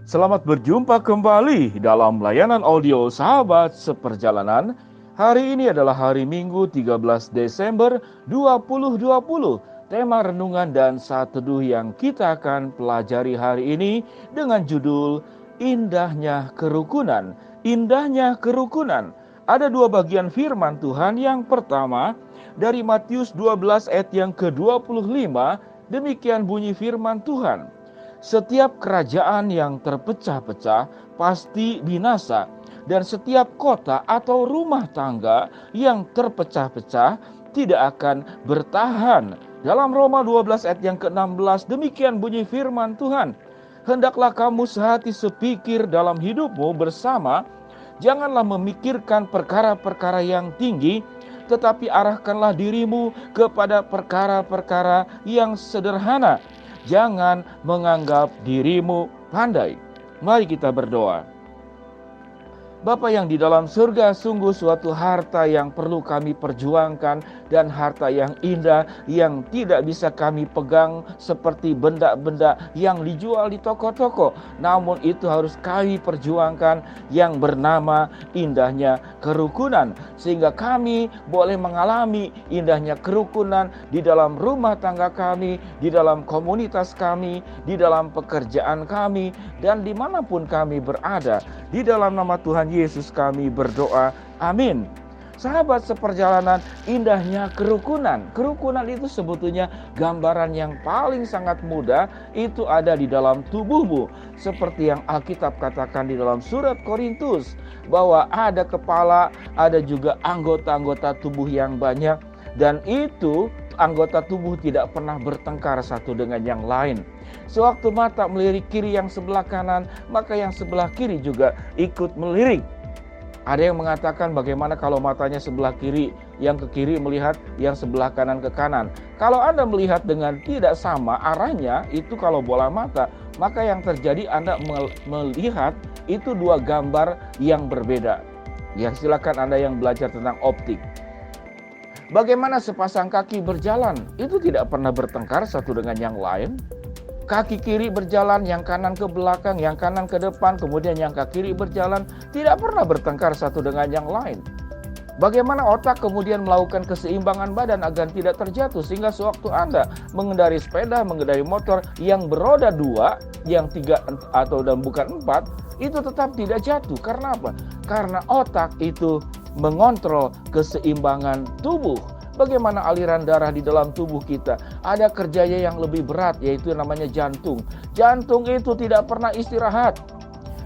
Selamat berjumpa kembali dalam layanan audio Sahabat Seperjalanan. Hari ini adalah hari Minggu 13 Desember 2020. Tema renungan dan saat teduh yang kita akan pelajari hari ini dengan judul Indahnya Kerukunan. Indahnya Kerukunan. Ada dua bagian firman Tuhan. Yang pertama dari Matius 12 ayat yang ke-25. Demikian bunyi firman Tuhan. Setiap kerajaan yang terpecah-pecah pasti binasa, dan setiap kota atau rumah tangga yang terpecah-pecah tidak akan bertahan. Dalam Roma 12 ayat yang ke-16 demikian bunyi firman Tuhan. Hendaklah kamu sehati sepikir dalam hidupmu bersama, janganlah memikirkan perkara-perkara yang tinggi, tetapi arahkanlah dirimu kepada perkara-perkara yang sederhana. Jangan menganggap dirimu pandai. Mari kita berdoa. Bapa yang di dalam surga, sungguh suatu harta yang perlu kami perjuangkan dan harta yang indah yang tidak bisa kami pegang seperti benda-benda yang dijual di toko-toko. Namun itu harus kami perjuangkan yang bernama indahnya kerukunan. Sehingga kami boleh mengalami indahnya kerukunan di dalam rumah tangga kami, di dalam komunitas kami, di dalam pekerjaan kami, dan dimanapun kami berada. Di dalam nama Tuhan Yesus kami berdoa. Amin. Sahabat seperjalanan, indahnya kerukunan. Kerukunan itu sebetulnya gambaran yang paling sangat mudah. Itu ada di dalam tubuhmu. Seperti yang Alkitab katakan di dalam surat Korintus. Bahwa ada kepala, ada juga anggota-anggota tubuh yang banyak. Dan itu anggota tubuh tidak pernah bertengkar satu dengan yang lain. Sewaktu mata melirik kiri yang sebelah kanan, maka yang sebelah kiri juga ikut melirik. Ada yang mengatakan bagaimana kalau matanya sebelah kiri, yang ke kiri melihat yang sebelah kanan ke kanan. Kalau Anda melihat dengan tidak sama arahnya, itu kalau bola mata, maka yang terjadi Anda melihat itu dua gambar yang berbeda. Ya, silakan Anda yang belajar tentang optik. Bagaimana sepasang kaki berjalan? Itu tidak pernah bertengkar satu dengan yang lain. Kaki kiri berjalan, yang kanan ke belakang, yang kanan ke depan, kemudian yang kaki kiri berjalan, tidak pernah bertengkar satu dengan yang lain. Bagaimana otak kemudian melakukan keseimbangan badan agar tidak terjatuh, sehingga sewaktu Anda mengendari sepeda, mengendari motor yang beroda dua, yang tiga atau dan bukan empat, itu tetap tidak jatuh. Karena apa? Karena otak itu mengontrol keseimbangan tubuh. Bagaimana aliran darah di dalam tubuh kita? Ada kerjanya yang lebih berat, yaitu namanya jantung. Jantung itu tidak pernah istirahat.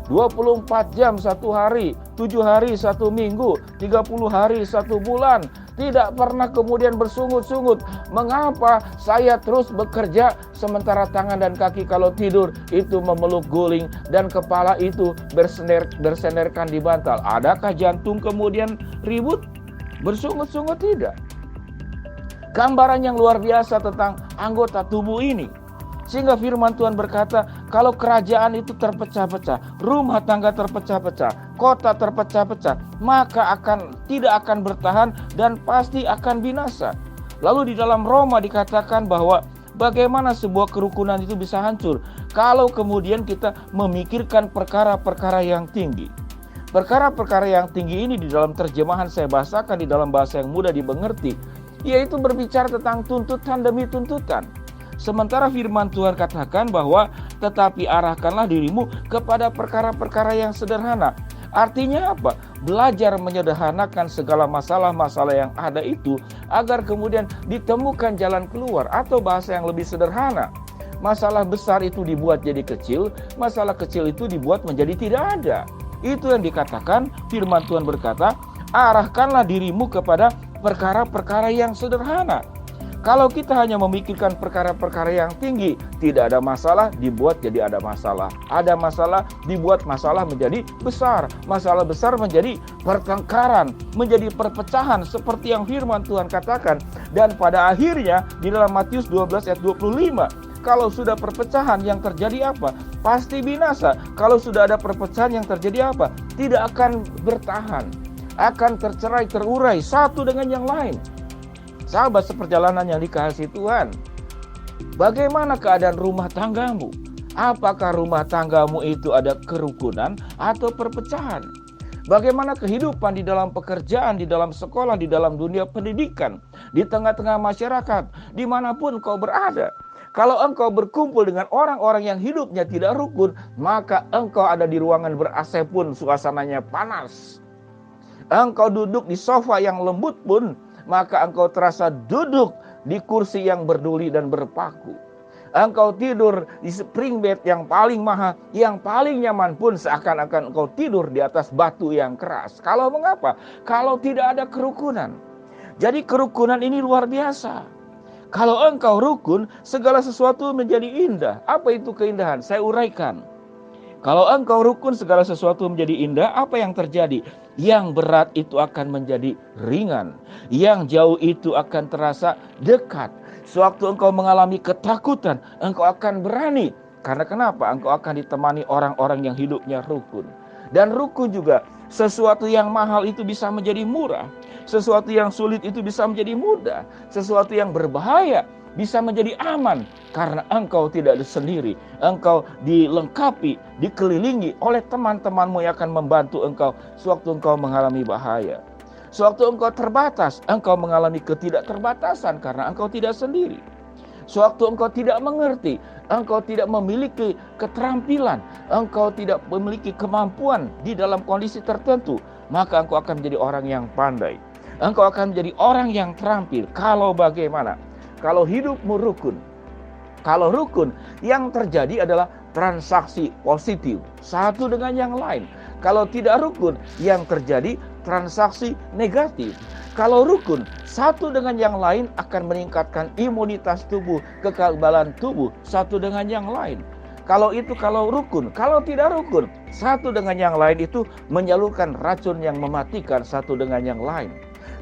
24 jam satu hari, 7 hari satu minggu, 30 hari satu bulan. Tidak pernah kemudian bersungut-sungut. Mengapa saya terus bekerja sementara tangan dan kaki kalau tidur itu memeluk guling dan kepala itu bersenderkan di bantal? Adakah jantung kemudian ribut? Bersungut-sungut tidak. Gambaran yang luar biasa tentang anggota tubuh ini. Sehingga firman Tuhan berkata, kalau kerajaan itu terpecah-pecah, rumah tangga terpecah-pecah, kota terpecah-pecah, maka tidak akan bertahan dan pasti akan binasa. Lalu di dalam Roma dikatakan bahwa bagaimana sebuah kerukunan itu bisa hancur kalau kemudian kita memikirkan perkara-perkara yang tinggi. Perkara-perkara yang tinggi ini di dalam terjemahan saya bahasakan di dalam bahasa yang mudah dimengerti, yaitu berbicara tentang tuntutan demi tuntutan. Sementara firman Tuhan katakan bahwa tetapi arahkanlah dirimu kepada perkara-perkara yang sederhana. Artinya apa? Belajar menyederhanakan segala masalah-masalah yang ada itu agar kemudian ditemukan jalan keluar, atau bahasa yang lebih sederhana. Masalah besar itu dibuat jadi kecil, masalah kecil itu dibuat menjadi tidak ada. Itu yang dikatakan firman Tuhan berkata, arahkanlah dirimu kepada perkara-perkara yang sederhana. Kalau kita hanya memikirkan perkara-perkara yang tinggi, tidak ada masalah, dibuat jadi ada masalah. Ada masalah, dibuat masalah menjadi besar. Masalah besar menjadi pertengkaran, menjadi perpecahan seperti yang firman Tuhan katakan. Dan pada akhirnya di dalam Matius 12 ayat 25, kalau sudah perpecahan yang terjadi apa? Pasti binasa. Kalau sudah ada perpecahan yang terjadi apa? Tidak akan bertahan. Akan tercerai terurai satu dengan yang lain. Sahabat seperjalanan yang dikasihi Tuhan, bagaimana keadaan rumah tanggamu? Apakah rumah tanggamu itu ada kerukunan atau perpecahan? Bagaimana kehidupan di dalam pekerjaan, di dalam sekolah, di dalam dunia pendidikan, di tengah-tengah masyarakat, dimanapun kau berada. Kalau engkau berkumpul dengan orang-orang yang hidupnya tidak rukun, maka engkau ada di ruangan ber-AC pun suasananya panas. Engkau duduk di sofa yang lembut pun, maka engkau terasa duduk di kursi yang berduri dan berpaku. Engkau tidur di spring bed yang paling mahal, yang paling nyaman pun seakan-akan engkau tidur di atas batu yang keras. Kalau mengapa? Kalau tidak ada kerukunan. Jadi kerukunan ini luar biasa. Kalau engkau rukun, segala sesuatu menjadi indah. Apa itu keindahan? Saya uraikan. Kalau engkau rukun, segala sesuatu menjadi indah. Apa yang terjadi? Yang berat itu akan menjadi ringan. Yang jauh itu akan terasa dekat. Sewaktu engkau mengalami ketakutan, engkau akan berani. Karena kenapa? Engkau akan ditemani orang-orang yang hidupnya rukun. Dan rukun juga, sesuatu yang mahal itu bisa menjadi murah. Sesuatu yang sulit itu bisa menjadi mudah. Sesuatu yang berbahaya bisa menjadi aman. Karena engkau tidak sendiri. Engkau dilengkapi, dikelilingi oleh teman-temanmu yang akan membantu engkau sewaktu engkau mengalami bahaya. Sewaktu engkau terbatas, engkau mengalami ketidakterbatasan karena engkau tidak sendiri. Sewaktu engkau tidak mengerti, engkau tidak memiliki keterampilan, engkau tidak memiliki kemampuan di dalam kondisi tertentu, maka engkau akan menjadi orang yang pandai. Engkau akan menjadi orang yang terampil. Kalau bagaimana? Kalau hidupmu rukun. Kalau rukun, yang terjadi adalah transaksi positif satu dengan yang lain. Kalau tidak rukun, yang terjadi transaksi negatif. Kalau rukun, satu dengan yang lain akan meningkatkan imunitas tubuh, kekebalan tubuh satu dengan yang lain. Kalau rukun. Kalau tidak rukun, satu dengan yang lain itu menyalurkan racun yang mematikan satu dengan yang lain.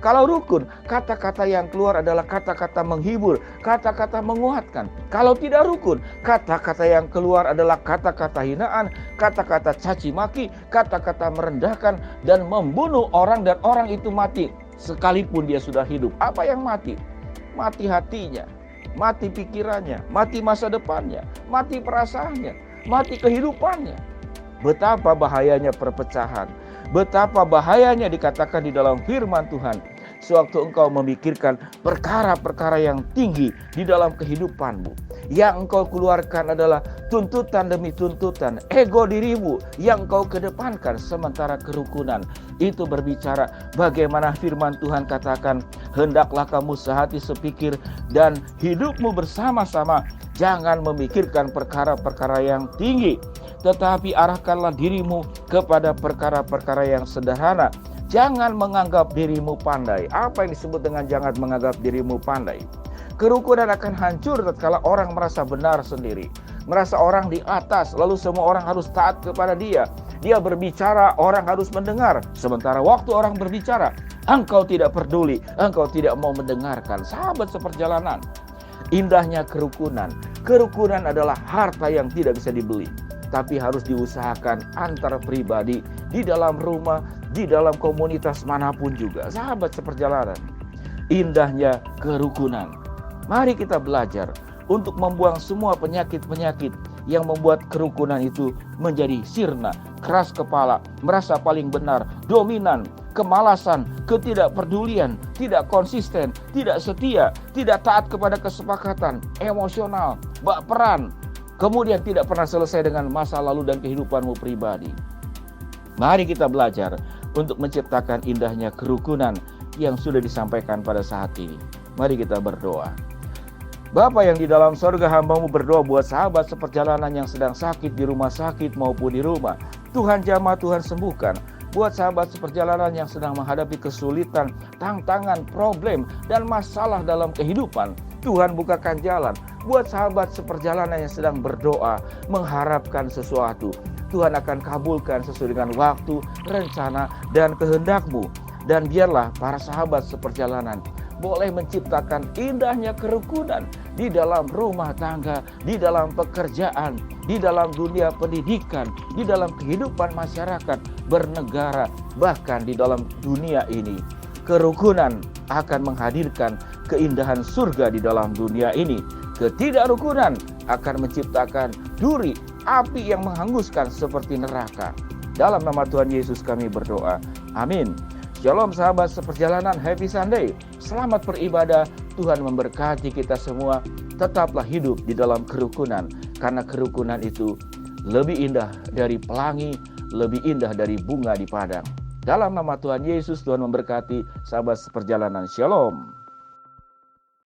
Kalau rukun, kata-kata yang keluar adalah kata-kata menghibur, kata-kata menguatkan. Kalau tidak rukun, kata-kata yang keluar adalah kata-kata hinaan, kata-kata caci maki, kata-kata merendahkan dan membunuh orang, dan orang itu mati sekalipun dia sudah hidup. Apa yang mati? Mati hatinya, mati pikirannya, mati masa depannya, mati perasaannya, mati kehidupannya. Betapa bahayanya perpecahan. Betapa bahayanya dikatakan di dalam firman Tuhan. Sewaktu engkau memikirkan perkara-perkara yang tinggi di dalam kehidupanmu, yang engkau keluarkan adalah tuntutan demi tuntutan, ego dirimu yang engkau kedepankan, sementara kerukunan itu berbicara bagaimana firman Tuhan katakan, hendaklah kamu sehati sepikir dan hidupmu bersama-sama, jangan memikirkan perkara-perkara yang tinggi, tetapi arahkanlah dirimu kepada perkara-perkara yang sederhana. Jangan menganggap dirimu pandai. Apa yang disebut dengan jangan menganggap dirimu pandai? Kerukunan akan hancur tatkala orang merasa benar sendiri, merasa orang di atas, lalu semua orang harus taat kepada dia. Dia berbicara, orang harus mendengar. Sementara waktu orang berbicara, engkau tidak peduli, engkau tidak mau mendengarkan. Sahabat seperjalanan, indahnya kerukunan. Kerukunan adalah harta yang tidak bisa dibeli, tapi harus diusahakan antar pribadi, di dalam rumah, di dalam komunitas manapun juga. Sahabat seperjalanan, indahnya kerukunan. Mari kita belajar untuk membuang semua penyakit-penyakit yang membuat kerukunan itu menjadi sirna, keras kepala, merasa paling benar, dominan, kemalasan, ketidakpedulian, tidak konsisten, tidak setia, tidak taat kepada kesepakatan, emosional, baperan, kemudian tidak pernah selesai dengan masa lalu dan kehidupanmu pribadi. Mari kita belajar untuk menciptakan indahnya kerukunan yang sudah disampaikan pada saat ini. Mari kita berdoa. Bapa yang di dalam sorga, hamba-Mu berdoa buat sahabat seperjalanan yang sedang sakit di rumah sakit maupun di rumah. Tuhan jamah, Tuhan sembuhkan. Buat sahabat seperjalanan yang sedang menghadapi kesulitan, tantangan, problem, dan masalah dalam kehidupan, Tuhan bukakan jalan. Buat sahabat seperjalanan yang sedang berdoa, mengharapkan sesuatu, Tuhan akan kabulkan sesuai dengan waktu, rencana, dan kehendak-Mu. Dan biarlah para sahabat seperjalanan boleh menciptakan indahnya kerukunan di dalam rumah tangga, di dalam pekerjaan, di dalam dunia pendidikan, di dalam kehidupan masyarakat, bernegara, bahkan di dalam dunia ini. Kerukunan akan menghadirkan keindahan surga di dalam dunia ini. Ketidakrukunan akan menciptakan duri, api yang menghanguskan seperti neraka. Dalam nama Tuhan Yesus kami berdoa. Amin. Shalom sahabat seperjalanan, happy Sunday. Selamat beribadah, Tuhan memberkati kita semua. Tetaplah hidup di dalam kerukunan, karena kerukunan itu lebih indah dari pelangi, lebih indah dari bunga di padang. Dalam nama Tuhan Yesus, Tuhan memberkati sahabat seperjalanan. Shalom.